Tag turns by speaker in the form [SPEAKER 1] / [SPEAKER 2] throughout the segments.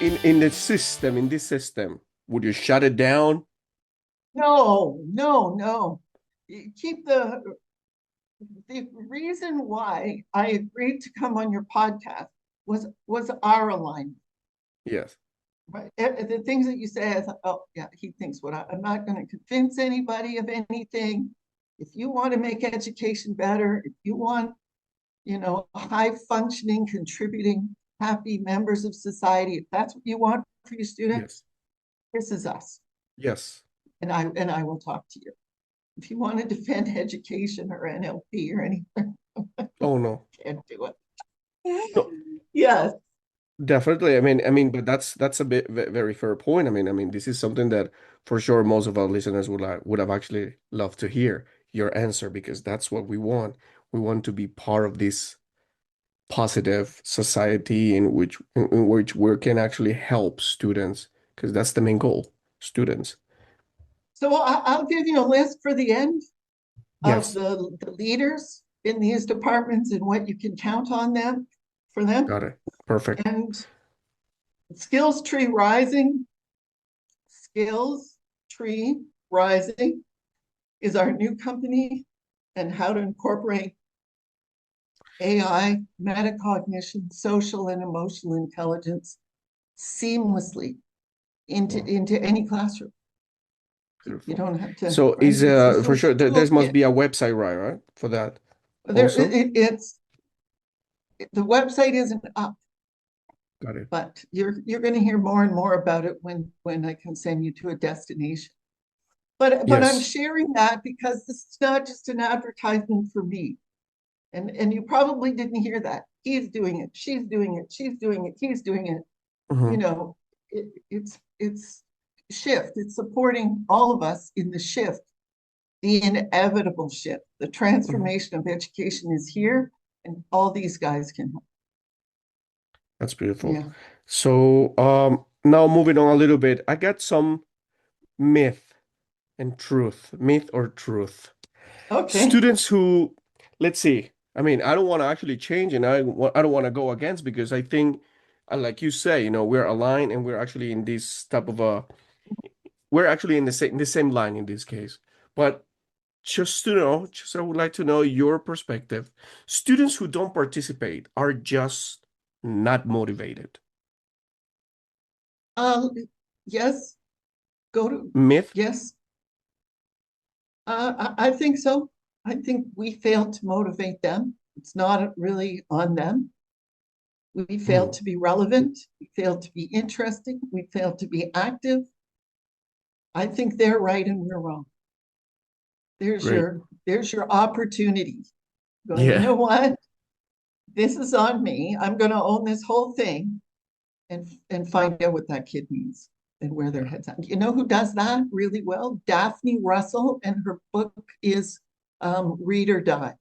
[SPEAKER 1] in this system, would you shut it down?
[SPEAKER 2] No, no, no. You keep the reason why I agreed to come on your podcast was our alignment.
[SPEAKER 1] Yes.
[SPEAKER 2] Right? The things that you say, I thought, oh yeah, he thinks what I'm not going to convince anybody of anything. If you want to make education better, if you want, high functioning, contributing, happy members of society, if that's what you want for your students,
[SPEAKER 1] Yes.
[SPEAKER 2] this is us.
[SPEAKER 1] Yes.
[SPEAKER 2] And I will talk to you. If you want to defend education or NLP or anything,
[SPEAKER 1] Oh no.
[SPEAKER 2] can't do
[SPEAKER 1] No,
[SPEAKER 2] it. Yes.
[SPEAKER 1] definitely. But that's a very fair point. This is something that for sure most of our listeners would have actually loved to hear your answer because that's what we want. We want to be part of this positive society in which we can actually help students because that's the main goal, students.
[SPEAKER 2] So I'll give you a list for the end of
[SPEAKER 1] Yes,
[SPEAKER 2] the leaders in these departments and what you can count on them for them.
[SPEAKER 1] got it. Perfect.
[SPEAKER 2] And skills tree rising, skills tree rising is our new company and how to incorporate AI, metacognition, social and emotional intelligence seamlessly into,
[SPEAKER 1] Wow,
[SPEAKER 2] into any classroom. You
[SPEAKER 1] beautiful.
[SPEAKER 2] don't have to,
[SPEAKER 1] So
[SPEAKER 2] right?
[SPEAKER 1] is
[SPEAKER 2] It's this
[SPEAKER 1] for
[SPEAKER 2] little
[SPEAKER 1] sure there must
[SPEAKER 2] toolkit.
[SPEAKER 1] be a website, right, for that
[SPEAKER 2] There,
[SPEAKER 1] also?
[SPEAKER 2] the website isn't up,
[SPEAKER 1] Got it.
[SPEAKER 2] but you're going to hear more and more about it when I can send you to a destination. But I'm
[SPEAKER 1] Yes.
[SPEAKER 2] sharing that because this is not just an advertisement for me. And you probably didn't hear that. He's doing it, she's doing it, she's doing it, he's doing it. You
[SPEAKER 1] Hmm.
[SPEAKER 2] know, it's shift. It's supporting all of us in the shift, the inevitable shift. The
[SPEAKER 1] Hmm.
[SPEAKER 2] transformation of education is here, and all these guys can help.
[SPEAKER 1] That's beautiful.
[SPEAKER 2] Yeah.
[SPEAKER 1] So now moving on a little bit, I got some myth and truth, myth or truth.
[SPEAKER 2] Okay.
[SPEAKER 1] Students who, let's see, I don't want to actually change and I don't want to go against because I think, like you say, we're aligned and we're actually in this type of we're actually in the same line in this case. But just I would like to know your perspective. Students who don't participate are just not motivated.
[SPEAKER 2] Um, yes. Go to
[SPEAKER 1] Myth?
[SPEAKER 2] yes. I think so. I think we failed to motivate them. It's not really on them. We failed
[SPEAKER 1] Hmm,
[SPEAKER 2] to be relevant. We failed to be interesting. We failed to be active. I think they're right and we're wrong. There's
[SPEAKER 1] great.
[SPEAKER 2] your there's your opportunity. Going, you
[SPEAKER 1] Yeah.
[SPEAKER 2] know what? This is on me. I'm going to own this whole thing and find out what that kid needs and where their
[SPEAKER 1] Yeah.
[SPEAKER 2] head's at. You know who does that really well? Daphne Russell, and her book is Read or Die.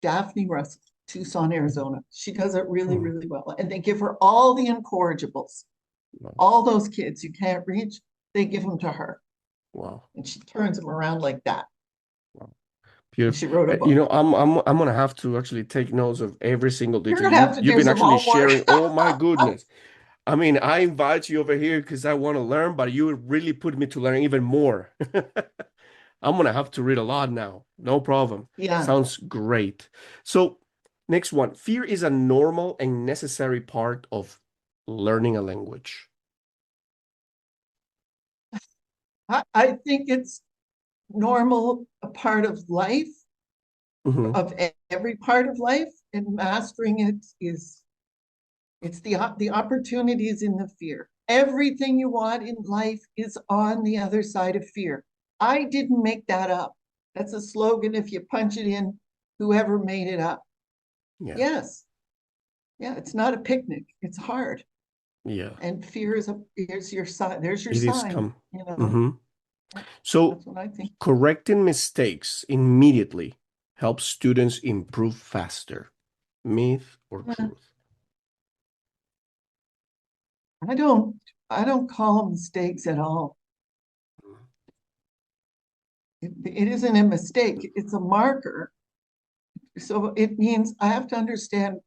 [SPEAKER 2] Daphne Russell, Tucson, Arizona. She does it really,
[SPEAKER 1] Mhm.
[SPEAKER 2] really well. And they give her all the incorrigibles,
[SPEAKER 1] Wow.
[SPEAKER 2] all those kids you can't reach, they give them to her.
[SPEAKER 1] Wow.
[SPEAKER 2] And she turns them around like that.
[SPEAKER 1] Wow.
[SPEAKER 2] And
[SPEAKER 1] Beautiful.
[SPEAKER 2] she wrote a book.
[SPEAKER 1] I'm gonna have to actually take notes of every single
[SPEAKER 2] You're
[SPEAKER 1] detail.
[SPEAKER 2] going to have to
[SPEAKER 1] You've
[SPEAKER 2] do
[SPEAKER 1] been
[SPEAKER 2] some
[SPEAKER 1] actually
[SPEAKER 2] homework.
[SPEAKER 1] sharing. Oh my goodness. I invite you over here because I want to learn, but you really put me to learn even more. I'm gonna have to read a lot now. No problem.
[SPEAKER 2] Yeah.
[SPEAKER 1] Sounds great. So, next one. Fear is a normal and necessary part of learning a language.
[SPEAKER 2] I think it's normal, a part of life,
[SPEAKER 1] Hmm.
[SPEAKER 2] of every part of life, and mastering it is it's the opportunities in the fear. Everything you want in life is on the other side of fear. I didn't make that up. That's a slogan. If you punch it in, whoever made it up.
[SPEAKER 1] Yeah.
[SPEAKER 2] Yes. Yeah, it's not a picnic. It's hard.
[SPEAKER 1] Yeah.
[SPEAKER 2] And fear is your sign. There's your
[SPEAKER 1] It is
[SPEAKER 2] sign.
[SPEAKER 1] come. Hmm. So,
[SPEAKER 2] That's what I think.
[SPEAKER 1] correcting mistakes immediately helps students improve faster. Myth or
[SPEAKER 2] Yeah,
[SPEAKER 1] truth?
[SPEAKER 2] I don't I don't call them mistakes at all. It isn't a mistake, it's a marker. So it means I have to understand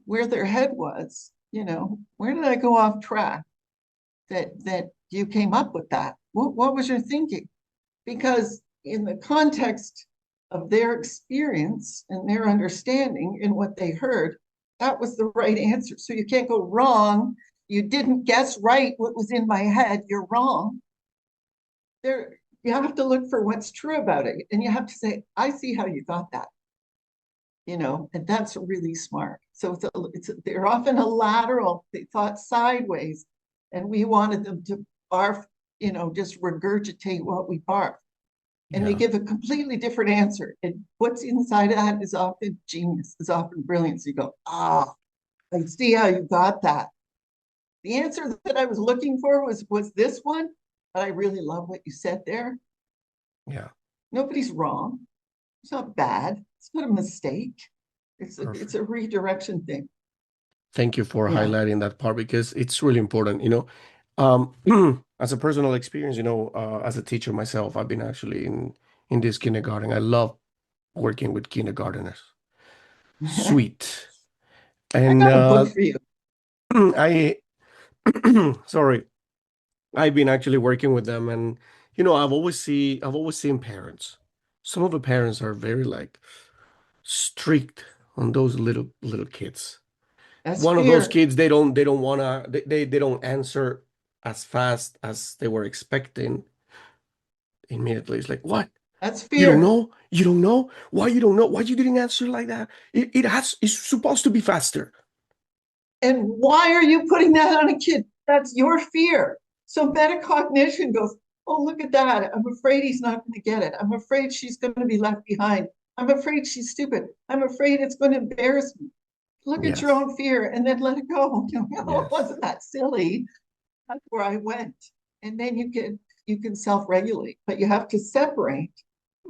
[SPEAKER 2] where their head was Where did I go off track that you came up with that? What was your thinking? Because in the context of their experience and their understanding and what they heard, that was the right answer. So you can't go wrong. You didn't guess right what was in my head. You're wrong. You have to look for what's true about it. And you have to say, I see how you got that. And that's really smart. So they're often a lateral. They thought sideways, and we wanted them to barf, just regurgitate what we barf. And they
[SPEAKER 1] Yeah.
[SPEAKER 2] give a completely different answer. And what's inside of that is often genius, is often brilliance. You go, I see how you got that. The answer that I was looking for was this one, but I really love what you said there.
[SPEAKER 1] Yeah.
[SPEAKER 2] Nobody's wrong. It's not bad. It's not a mistake. It's
[SPEAKER 1] Perfect.
[SPEAKER 2] a redirection thing.
[SPEAKER 1] Thank you for
[SPEAKER 2] Yeah.
[SPEAKER 1] highlighting that part because it's really important. As a personal experience, as a teacher myself, I've been actually in this kindergarten. I love working with kindergarteners.
[SPEAKER 2] I
[SPEAKER 1] Sweet. And
[SPEAKER 2] got a book for you.
[SPEAKER 1] I, sorry, I've been actually working with them, and I've always seen parents. Some of the parents are very like strict on those little kids.
[SPEAKER 2] That's
[SPEAKER 1] One of those
[SPEAKER 2] fear.
[SPEAKER 1] kids, they don't wanna they don't answer as fast as they were expecting immediately. It's like, what?
[SPEAKER 2] That's
[SPEAKER 1] You don't
[SPEAKER 2] fear.
[SPEAKER 1] know? You don't know? Why you don't know? Why you didn't answer like that? It's supposed to be faster.
[SPEAKER 2] And why are you putting that on a kid? That's your fear. So metacognition goes, oh, look at that. I'm afraid he's not going to get it. I'm afraid she's going to be left behind. I'm afraid she's stupid. I'm afraid it's going to embarrass me. Look at your
[SPEAKER 1] Yes.
[SPEAKER 2] own fear and then let it go. It
[SPEAKER 1] Yes.
[SPEAKER 2] wasn't that silly. That's where I went. And then you can self-regulate, but you have to separate.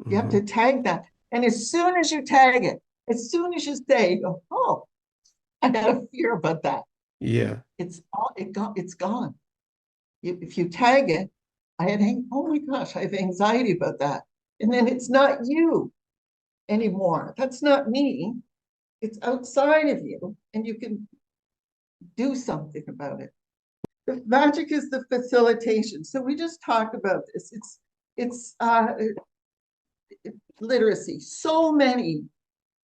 [SPEAKER 2] You have
[SPEAKER 1] Hmm.
[SPEAKER 2] to tag that. And as soon as you tag it, as soon as you say, you go, oh, I had a fear about that.
[SPEAKER 1] Yeah.
[SPEAKER 2] It's gone. If you tag it, oh my gosh, I have anxiety about that. And then it's not you anymore. That's not me. It's outside of you, and you can do something about it. The magic is the facilitation. So we just talked about this. It's literacy. So many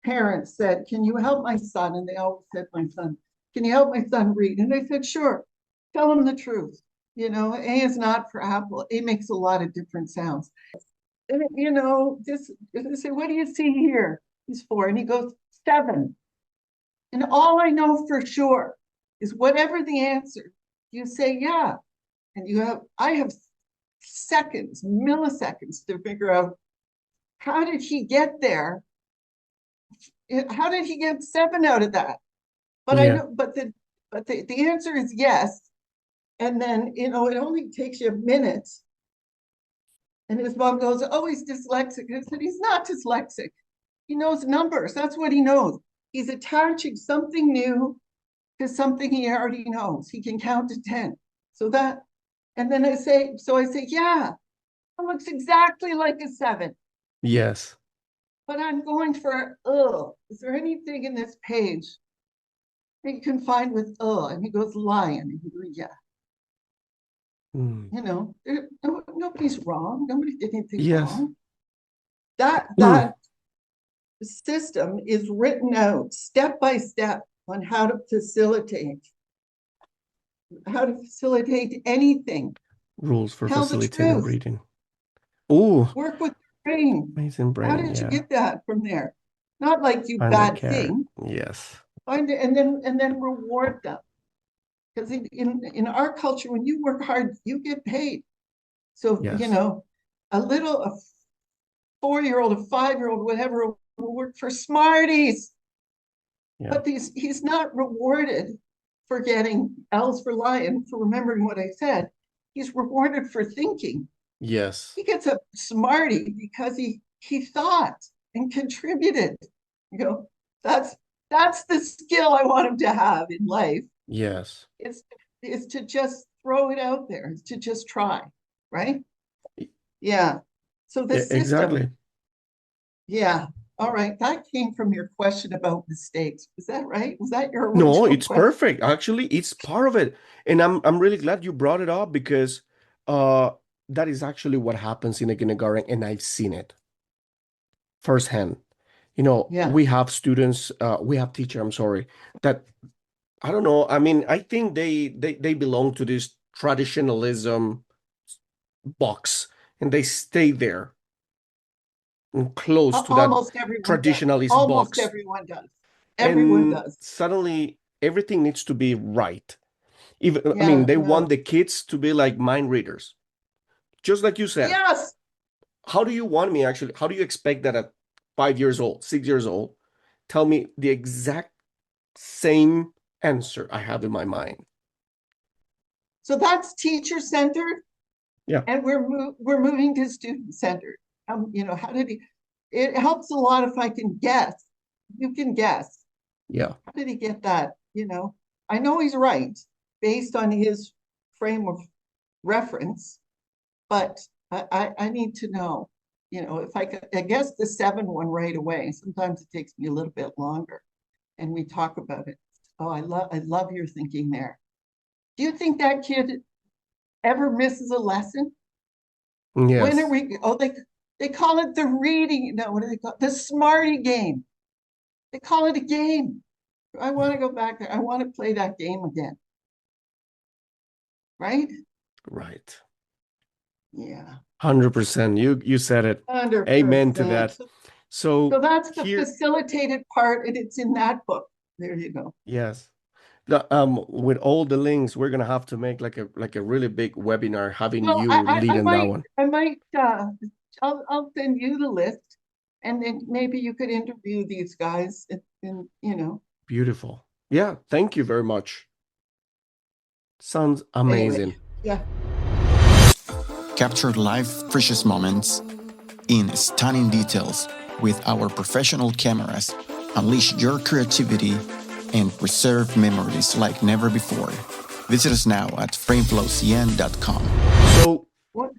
[SPEAKER 2] parents said, "Can you help my son?" And they always said, "My son, can you help my son read?" And I said, "Sure. Tell him the truth. A is not for apple. A makes a lot of different sounds. And just they say, "What do you see here?" He's 4, and he goes 7. And all I know for sure is whatever the answer, you say yeah, and I have seconds, milliseconds to figure out how did he get there? How did he get 7 out of that? But I
[SPEAKER 1] Yeah.
[SPEAKER 2] know, but the answer is yes. And then, it only takes you a minute. And his mom goes, "Oh, he's dyslexic." And I said, "He's not dyslexic. He knows numbers. That's what he knows. He's attaching something new to something he already knows. He can count to 10. So that, and then I say, yeah, it looks exactly like a 7.
[SPEAKER 1] Yes.
[SPEAKER 2] But I'm going for, oh, is there anything in this page that you can find with, oh? And he goes, lion. And he goes, yeah.
[SPEAKER 1] Mm.
[SPEAKER 2] Nobody's wrong. Nobody did anything
[SPEAKER 1] Yes.
[SPEAKER 2] wrong. That system is written out step by step on how to facilitate anything.
[SPEAKER 1] Rules for
[SPEAKER 2] Tell the
[SPEAKER 1] facilitating
[SPEAKER 2] truth.
[SPEAKER 1] reading. Oh,
[SPEAKER 2] Work with your brain.
[SPEAKER 1] amazing
[SPEAKER 2] How
[SPEAKER 1] brain.
[SPEAKER 2] did you
[SPEAKER 1] Yeah.
[SPEAKER 2] get that from there? Not like you
[SPEAKER 1] Find that
[SPEAKER 2] bad
[SPEAKER 1] carrot.
[SPEAKER 2] thing.
[SPEAKER 1] Yes.
[SPEAKER 2] Find it and then reward them. Because in our culture, when you work hard, you get paid. So,
[SPEAKER 1] Yes.
[SPEAKER 2] a 4-year-old, a 5-year-old, whatever, will work for Smarties.
[SPEAKER 1] Yeah.
[SPEAKER 2] But he's not rewarded for getting L's for lion, for remembering what I said. He's rewarded for thinking.
[SPEAKER 1] Yes.
[SPEAKER 2] He gets a Smartie because he thought and contributed. You know, that's that's the skill I want him to have in life.
[SPEAKER 1] Yes.
[SPEAKER 2] It's is to just throw it out there, it's to just try, right?
[SPEAKER 1] E-
[SPEAKER 2] Yeah. So the system,
[SPEAKER 1] Exactly.
[SPEAKER 2] yeah. All right, that came from your question about mistakes. Was that right? Was that your
[SPEAKER 1] No,
[SPEAKER 2] original
[SPEAKER 1] it's
[SPEAKER 2] question?
[SPEAKER 1] perfect. Actually, it's part of it. And I'm really glad you brought it up because uh that is actually what happens in a kindergarten, and I've seen it firsthand.
[SPEAKER 2] Yeah.
[SPEAKER 1] We have students, we have teacher, I'm sorry, that I don't know. I mean, I think they belong to this traditionalism box, and they stay there and close to that
[SPEAKER 2] Almost everyone does.
[SPEAKER 1] traditionalist
[SPEAKER 2] Almost
[SPEAKER 1] box.
[SPEAKER 2] everyone does. Everyone
[SPEAKER 1] And
[SPEAKER 2] does.
[SPEAKER 1] suddenly everything needs to be right. Even, I mean,
[SPEAKER 2] Yeah,
[SPEAKER 1] they want
[SPEAKER 2] no.
[SPEAKER 1] the kids to be like mind readers. Just like you said,
[SPEAKER 2] Yes.
[SPEAKER 1] how do you want me actually? How do you expect that at 5 years old, 6 years old, tell me the exact same answer I have in my mind?
[SPEAKER 2] So that's teacher centered,
[SPEAKER 1] Yeah,
[SPEAKER 2] and we're moving to student centered. How did he? It helps a lot if I can guess. You can guess.
[SPEAKER 1] yeah,
[SPEAKER 2] How did he get that? I know he's right based on his frame of reference, but I need to know. If I guess the 7 one right away. Sometimes it takes me a little bit longer, and we talk about it. Oh, I love your thinking there. Do you think that kid ever misses a lesson? When are
[SPEAKER 1] yes,
[SPEAKER 2] we? Oh, they call it the reading. No, what do they call it? The Smarty game. They call it a game. I want to go back there. I want to play that game again. Right?
[SPEAKER 1] right.
[SPEAKER 2] Yeah,
[SPEAKER 1] 100%. You said it. Amen to
[SPEAKER 2] 100%.
[SPEAKER 1] that.
[SPEAKER 2] So,
[SPEAKER 1] So
[SPEAKER 2] so that's the
[SPEAKER 1] here,
[SPEAKER 2] facilitated part, and it's in that book. There you go.
[SPEAKER 1] yes. With all the links, we're gonna have to make like a really big webinar having
[SPEAKER 2] Well,
[SPEAKER 1] you
[SPEAKER 2] I
[SPEAKER 1] leading that
[SPEAKER 2] might,
[SPEAKER 1] one.
[SPEAKER 2] I might, I'll send you the list, and then maybe you could interview these guys, and.
[SPEAKER 1] Beautiful. Yeah, thank you very much. Sounds
[SPEAKER 2] Anyway,
[SPEAKER 1] amazing.
[SPEAKER 2] yeah.
[SPEAKER 3] Capture life's precious moments in stunning details with our professional cameras. Unleash your creativity and preserve memories like never before. Visit us now at frameflowcn.com.
[SPEAKER 1] So
[SPEAKER 2] What?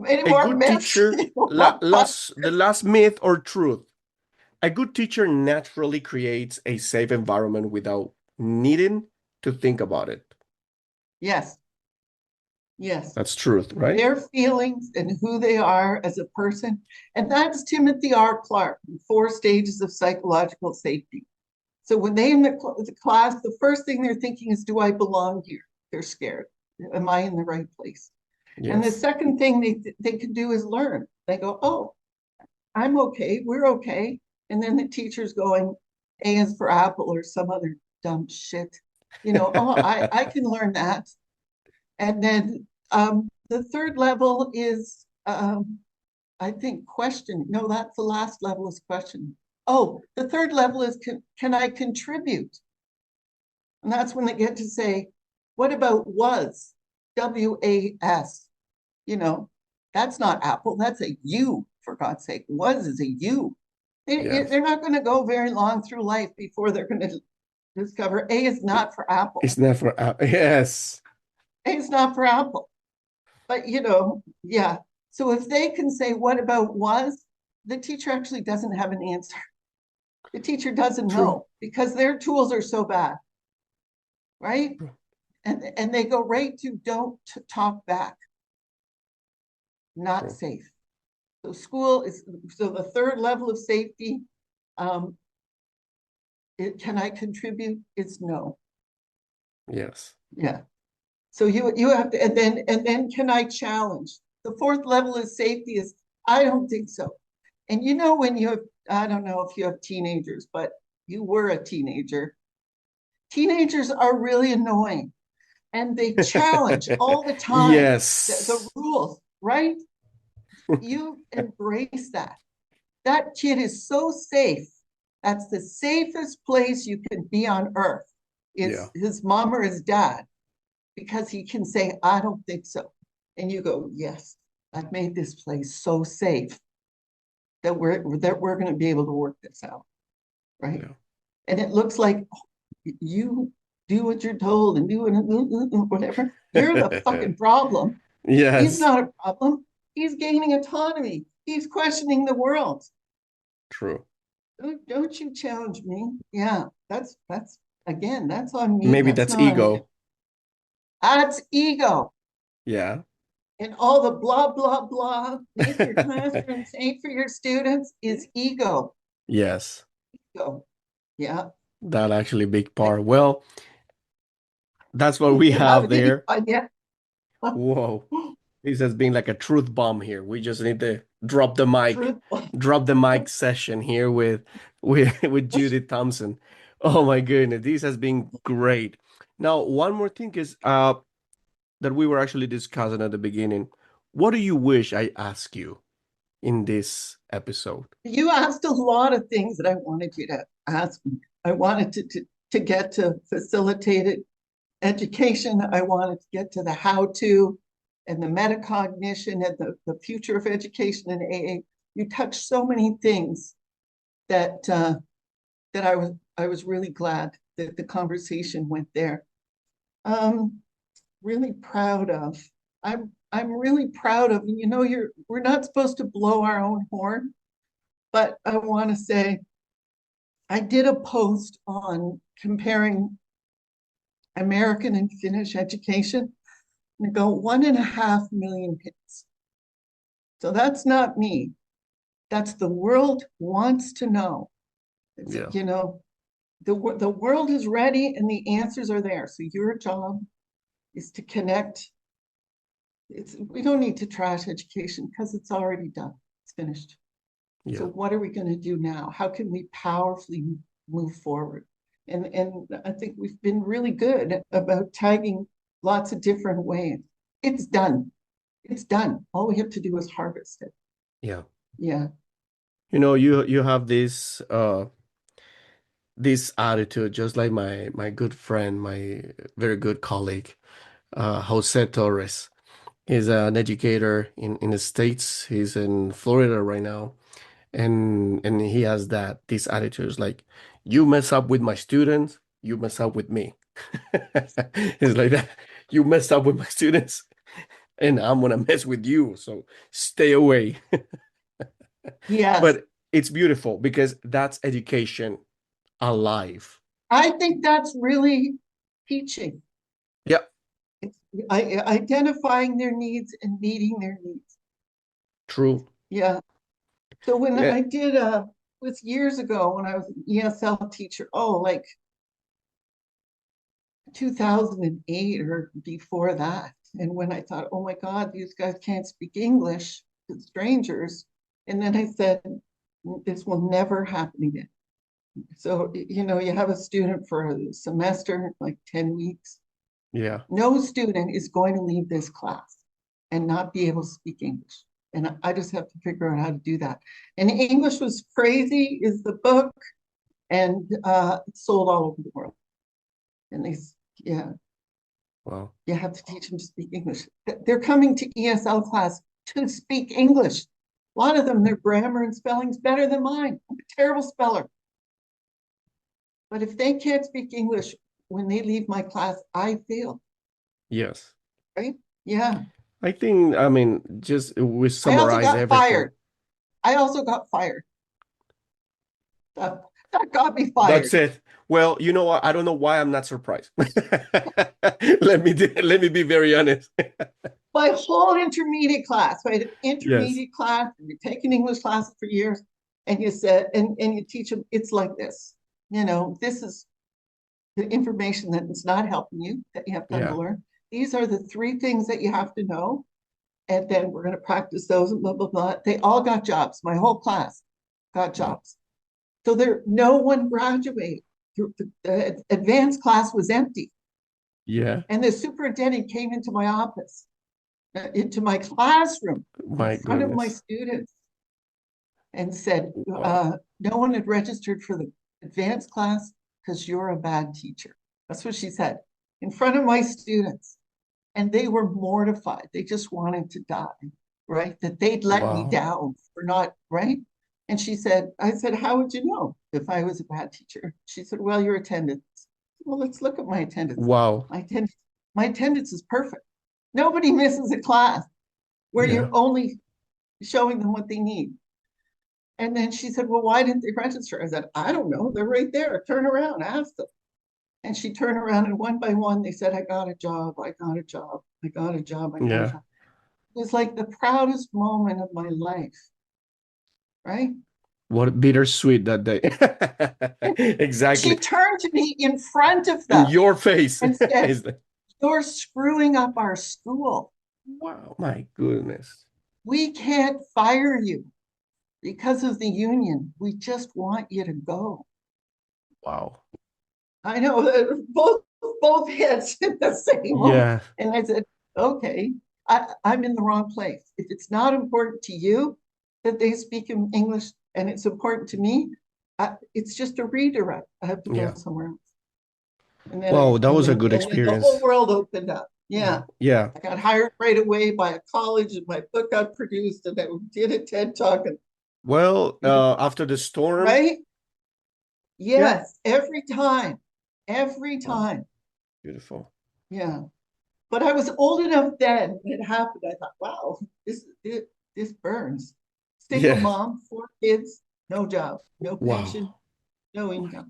[SPEAKER 2] Any
[SPEAKER 1] a
[SPEAKER 2] more
[SPEAKER 1] good
[SPEAKER 2] myths?
[SPEAKER 1] teacher, the last myth or truth. A good teacher naturally creates a safe environment without needing to think about it.
[SPEAKER 2] Yes, yes.
[SPEAKER 1] That's truth, right?
[SPEAKER 2] Their feelings and who they are as a person. And that's Timothy R. Clark, 4 Stages of Psychological Safety. So when they in the class, the first thing they're thinking is, do I belong here? They're scared. Am I in the right place? And the
[SPEAKER 1] Yes.
[SPEAKER 2] second thing they can do is learn. They go, oh, I'm okay. We're okay. And then the teacher's going, A is for apple or some other dumb shit. Oh, I can learn that. And then the third level is, I think, question. No, that's the last level is question. Oh, the third level is can I contribute? And that's when they get to say, what about was? WAS. You know, that's not Apple. That's a U, for God's sake. Was is a U.
[SPEAKER 1] Yes.
[SPEAKER 2] They're not going to go very long through life before they're going to discover A is not for Apple.
[SPEAKER 1] It's never yes.
[SPEAKER 2] A is not for Apple. But, yeah. So if they can say, what about was? The teacher actually doesn't have an answer. The teacher doesn't
[SPEAKER 1] True.
[SPEAKER 2] know because their tools are so bad, right? And they go right to don't talk back, not
[SPEAKER 1] True.
[SPEAKER 2] safe. So school is, so the third level of safety, um, can I contribute? It's no.
[SPEAKER 1] Yes.
[SPEAKER 2] Yeah. So you have to, and then can I challenge? The fourth level of safety is I don't think so. And when you have, I don't know if you have teenagers, but you were a teenager. Teenagers are really annoying, and they challenge all the time the
[SPEAKER 1] Yes.
[SPEAKER 2] rules, right? You embrace that. That kid is so safe. That's the safest place you can be on earth.
[SPEAKER 1] Yeah.
[SPEAKER 2] It's his mom or his dad, because he can say, I don't think so. And you go, yes, I've made this place so safe that we're going to be able to work this out. Right.
[SPEAKER 1] Yeah.
[SPEAKER 2] And it looks like you do what you're told and do whatever. You're the fucking problem. He's
[SPEAKER 1] Yes.
[SPEAKER 2] not a problem. He's gaining autonomy. He's questioning the world.
[SPEAKER 1] True.
[SPEAKER 2] Don't you challenge me. Yeah, that's again, that's on me.
[SPEAKER 1] Maybe
[SPEAKER 2] That's
[SPEAKER 1] that's
[SPEAKER 2] not on you.
[SPEAKER 1] ego.
[SPEAKER 2] That's ego.
[SPEAKER 1] Yeah.
[SPEAKER 2] And all the blah, blah, blah, make your classroom safe for your students is ego.
[SPEAKER 1] Yes.
[SPEAKER 2] Ego. Yeah.
[SPEAKER 1] That actually big
[SPEAKER 2] I,
[SPEAKER 1] part. Well, that's what we
[SPEAKER 2] you have
[SPEAKER 1] have
[SPEAKER 2] any
[SPEAKER 1] there.
[SPEAKER 2] idea?
[SPEAKER 1] Whoa. This has been like a truth bomb here. We just need to
[SPEAKER 2] Truth.
[SPEAKER 1] drop the mic session here with Judy Thompson. Oh my goodness, this has been great. Now, one more thing is that we were actually discussing at the beginning. What do you wish I asked you in this episode?
[SPEAKER 2] You asked a lot of things that I wanted you to ask me. I wanted to get to facilitated education. I wanted to get to the how to and the metacognition and the future of education in AA. You touched so many things that that I was really glad that the conversation went there. Really proud of. I'm really proud of, you know, we're not supposed to blow our own horn, but I want to say I did a post on comparing American and Finnish education, and I go 1.5 million hits. So that's not me. That's the world wants to know. It's,
[SPEAKER 1] Yeah.
[SPEAKER 2] you know, the world is ready and the answers are there. So your job is to connect. We don't need to trash education because it's already done. It's finished.
[SPEAKER 1] Yeah.
[SPEAKER 2] So what are we going to do now? How can we powerfully move forward? And I think we've been really good about tagging lots of different ways. It's done. It's done. All we have to do is harvest it.
[SPEAKER 1] Yeah.
[SPEAKER 2] Yeah.
[SPEAKER 1] You know, you have this attitude, just like my good friend, my very good colleague, Jose Torres. He's an educator in the States. He's in Florida right now. And he has these attitudes like, you mess up with my students, you mess up with me. It's like that. You mess up with my students, and I'm gonna mess with you. So stay away.
[SPEAKER 2] Yes.
[SPEAKER 1] But it's beautiful because that's education alive.
[SPEAKER 2] I think that's really teaching.
[SPEAKER 1] Yeah,
[SPEAKER 2] It's identifying their needs and meeting their needs.
[SPEAKER 1] true.
[SPEAKER 2] Yeah. So when
[SPEAKER 1] Yeah,
[SPEAKER 2] I did was years ago when I was an ESL teacher, like 2008 or before that. And when I thought, oh my God, these guys can't speak English to strangers. And then I said, this will never happen again. So, you know, you have a student for a semester, like 10 weeks.
[SPEAKER 1] yeah,
[SPEAKER 2] No student is going to leave this class and not be able to speak English. And I just have to figure out how to do that. And English Was Crazy is the book, and it's sold all over the world. And yeah,
[SPEAKER 1] wow,
[SPEAKER 2] you have to teach them to speak English. They're coming to ESL class to speak English. A lot of them, their grammar and spelling's better than mine. I'm a terrible speller. But if they can't speak English when they leave my class, I fail,
[SPEAKER 1] yes.
[SPEAKER 2] right? Yeah.
[SPEAKER 1] I think, I mean, just we
[SPEAKER 2] I also
[SPEAKER 1] summarize
[SPEAKER 2] got
[SPEAKER 1] everything.
[SPEAKER 2] fired. I also got fired. That got me
[SPEAKER 1] That's
[SPEAKER 2] fired.
[SPEAKER 1] it. Well, you know what? I don't know why I'm not surprised. Let me be very honest.
[SPEAKER 2] My whole intermediate class, I had an
[SPEAKER 1] Yes.
[SPEAKER 2] intermediate class, and you're taking English classes for years, and you said, and you teach them, it's like this. You know, this is the information that is not helping you, that you have to
[SPEAKER 1] Yeah.
[SPEAKER 2] learn. These are the 3 things that you have to know. And then we're going to practice those and blah, blah, blah. They all got jobs. My whole class got jobs. So no one graduated. The advanced class was empty.
[SPEAKER 1] Yeah.
[SPEAKER 2] And the superintendent came into my office, into my classroom, in
[SPEAKER 1] My
[SPEAKER 2] front of my
[SPEAKER 1] goodness.
[SPEAKER 2] students, and said,
[SPEAKER 1] Wow.
[SPEAKER 2] no one had registered for the advanced class because you're a bad teacher. That's what she said in front of my students. And they were mortified. They just wanted to die, right? That they'd let me
[SPEAKER 1] Wow.
[SPEAKER 2] down for not, right? And I said, how would you know if I was a bad teacher? She said, well, your attendance. Well, let's look at my attendance.
[SPEAKER 1] Wow.
[SPEAKER 2] My attendance is perfect. Nobody misses a class where
[SPEAKER 1] Yeah.
[SPEAKER 2] you're only showing them what they need. And then she said, well, why didn't they register? I said, I don't know. They're right there. Turn around, ask them. And she turned around, and one by one, they said, I got a job. I got a job. I got a job. I got a
[SPEAKER 1] Yeah.
[SPEAKER 2] job. It was like the proudest moment of my life, right?
[SPEAKER 1] What bittersweet that day.
[SPEAKER 2] She
[SPEAKER 1] Exactly.
[SPEAKER 2] turned to me in front of
[SPEAKER 1] In
[SPEAKER 2] them
[SPEAKER 1] your face.
[SPEAKER 2] and said,
[SPEAKER 1] Is the-
[SPEAKER 2] you're screwing up our school.
[SPEAKER 1] Wow, my goodness.
[SPEAKER 2] We can't fire you because of the union. We just want you to go.
[SPEAKER 1] Wow.
[SPEAKER 2] I know that both heads in the same moment.
[SPEAKER 1] Yeah.
[SPEAKER 2] And I said, okay, I'm in the wrong place. If it's not important to you that they speak in English and it's important to me, it's just a redirect. I have to go
[SPEAKER 1] Yeah.
[SPEAKER 2] somewhere else. And then,
[SPEAKER 1] Wow, that
[SPEAKER 2] and
[SPEAKER 1] was a
[SPEAKER 2] then,
[SPEAKER 1] good
[SPEAKER 2] and then the whole
[SPEAKER 1] experience.
[SPEAKER 2] world opened up. Yeah.
[SPEAKER 1] Yeah.
[SPEAKER 2] I got hired right away by a college, and my book got produced, and I did a TED Talk. And,
[SPEAKER 1] Well, after the storm,
[SPEAKER 2] right?
[SPEAKER 1] yeah.
[SPEAKER 2] Yes, every time. Every
[SPEAKER 1] Wow,
[SPEAKER 2] time.
[SPEAKER 1] beautiful.
[SPEAKER 2] Yeah. But I was old enough then when it happened. I thought, wow, this burns. Single
[SPEAKER 1] Yeah.
[SPEAKER 2] mom, 4 kids, no job, no pension,
[SPEAKER 1] Wow.
[SPEAKER 2] no income.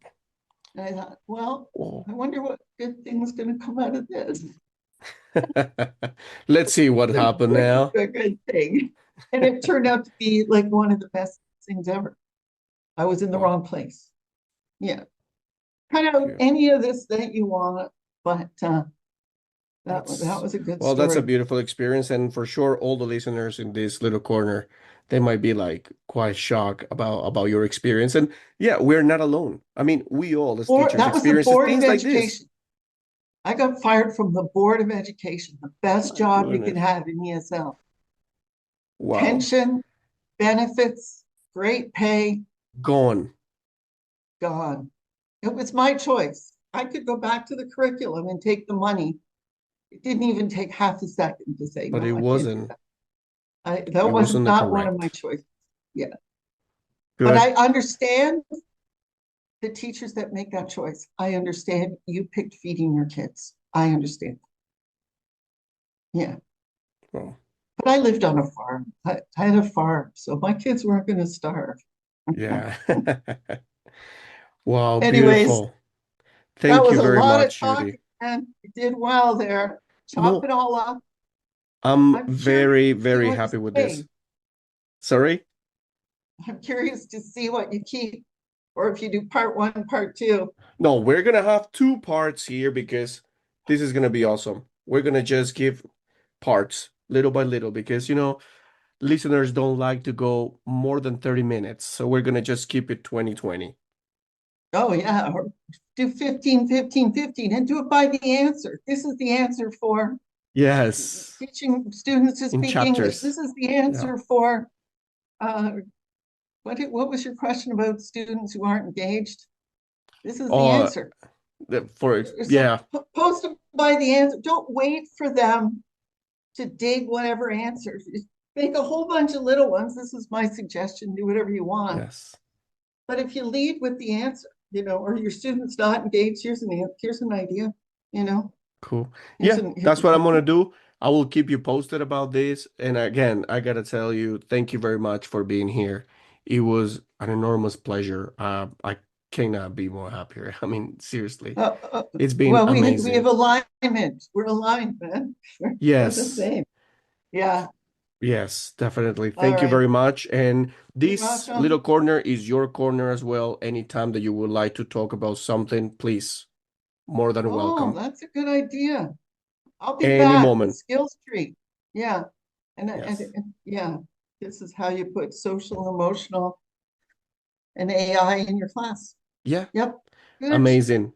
[SPEAKER 2] And I thought, well,
[SPEAKER 1] Wow.
[SPEAKER 2] I wonder what good thing's going to come out of this.
[SPEAKER 1] Let's see what happened now.
[SPEAKER 2] A good thing. And it turned out to be like one of the best things ever. I was in the
[SPEAKER 1] Wow.
[SPEAKER 2] wrong place. Yeah. Kind of
[SPEAKER 1] Beautiful.
[SPEAKER 2] any of this that you want, but that
[SPEAKER 1] That's
[SPEAKER 2] was a good
[SPEAKER 1] well, that's a
[SPEAKER 2] story.
[SPEAKER 1] beautiful experience, and for sure, all the listeners in this little corner, they might be like quite shocked about your experience. And yeah, we're not alone. I mean, we all as teachers
[SPEAKER 2] That was the
[SPEAKER 1] experiences
[SPEAKER 2] Board of
[SPEAKER 1] things like this.
[SPEAKER 2] Education. I got fired from the Board of Education, the best
[SPEAKER 1] My
[SPEAKER 2] job you could
[SPEAKER 1] goodness.
[SPEAKER 2] have in ESL.
[SPEAKER 1] Wow.
[SPEAKER 2] Pension, benefits, great pay,
[SPEAKER 1] Gone.
[SPEAKER 2] gone. It was my choice. I could go back to the curriculum and take the money. It didn't even take half a second to say,
[SPEAKER 1] But
[SPEAKER 2] no,
[SPEAKER 1] it
[SPEAKER 2] I can't do
[SPEAKER 1] wasn't
[SPEAKER 2] that.
[SPEAKER 1] it
[SPEAKER 2] That was
[SPEAKER 1] wasn't the
[SPEAKER 2] not one of my
[SPEAKER 1] correct.
[SPEAKER 2] choices. Yeah. But
[SPEAKER 1] Good.
[SPEAKER 2] I understand the teachers that make that choice. I understand you picked feeding your kids. I understand. Yeah.
[SPEAKER 1] Well,
[SPEAKER 2] But I lived on a farm. I had a farm, so my kids weren't going to starve.
[SPEAKER 1] yeah. Wow,
[SPEAKER 2] Anyways,
[SPEAKER 1] beautiful.
[SPEAKER 2] that
[SPEAKER 1] Thank
[SPEAKER 2] was
[SPEAKER 1] you
[SPEAKER 2] a
[SPEAKER 1] very
[SPEAKER 2] lot of
[SPEAKER 1] much, Judy.
[SPEAKER 2] talking, and you did well there. Chop
[SPEAKER 1] No,
[SPEAKER 2] it all up.
[SPEAKER 1] I'm
[SPEAKER 2] I'm curious
[SPEAKER 1] very,
[SPEAKER 2] to see
[SPEAKER 1] very
[SPEAKER 2] what you
[SPEAKER 1] happy with this.
[SPEAKER 2] say.
[SPEAKER 1] Sorry?
[SPEAKER 2] I'm curious to see what you keep, or if you do part 1, part 2.
[SPEAKER 1] No, we're gonna have 2 parts here because this is gonna be awesome. We're gonna just give parts little by little because listeners don't like to go more than 30 minutes. So we're gonna just keep it 20-20.
[SPEAKER 2] Oh, yeah. Or do 15, 15, 15, and do it by the answer. This is the answer for
[SPEAKER 1] Yes.
[SPEAKER 2] teaching students to
[SPEAKER 1] In
[SPEAKER 2] speak English.
[SPEAKER 1] chapters.
[SPEAKER 2] This is the
[SPEAKER 1] Yeah.
[SPEAKER 2] answer for what was your question about students who aren't engaged? This is the
[SPEAKER 1] Oh,
[SPEAKER 2] answer.
[SPEAKER 1] for
[SPEAKER 2] So
[SPEAKER 1] yeah.
[SPEAKER 2] post them by the answer. Don't wait for them to dig whatever answer. Make a whole bunch of little ones. This is my suggestion. Do whatever you want.
[SPEAKER 1] Yes.
[SPEAKER 2] But if you lead with the answer, or your student's not engaged, here's an idea.
[SPEAKER 1] Cool.
[SPEAKER 2] Here's
[SPEAKER 1] Yeah, that's what I'm gonna do. I will keep you posted about this. And again, I gotta tell you, thank you very much for being here. It was an enormous pleasure. I cannot be more happier. I mean, seriously, it's been
[SPEAKER 2] well, we have
[SPEAKER 1] amazing.
[SPEAKER 2] alignment. We're aligned, man. We're the
[SPEAKER 1] Yes,
[SPEAKER 2] same. Yeah.
[SPEAKER 1] yes, definitely.
[SPEAKER 2] All
[SPEAKER 1] Thank you
[SPEAKER 2] right.
[SPEAKER 1] very much. And
[SPEAKER 2] You're
[SPEAKER 1] this
[SPEAKER 2] welcome.
[SPEAKER 1] little corner is your corner as well. Anytime that you would like to talk about something, please, more than
[SPEAKER 2] Oh,
[SPEAKER 1] welcome.
[SPEAKER 2] that's a good idea. I'll be
[SPEAKER 1] Any
[SPEAKER 2] back. The
[SPEAKER 1] moment.
[SPEAKER 2] skills tree. Yeah.
[SPEAKER 1] Yes.
[SPEAKER 2] And yeah, this is how you put social, emotional, and AI in your class.
[SPEAKER 1] Yeah.
[SPEAKER 2] Yep. Good.
[SPEAKER 1] Amazing.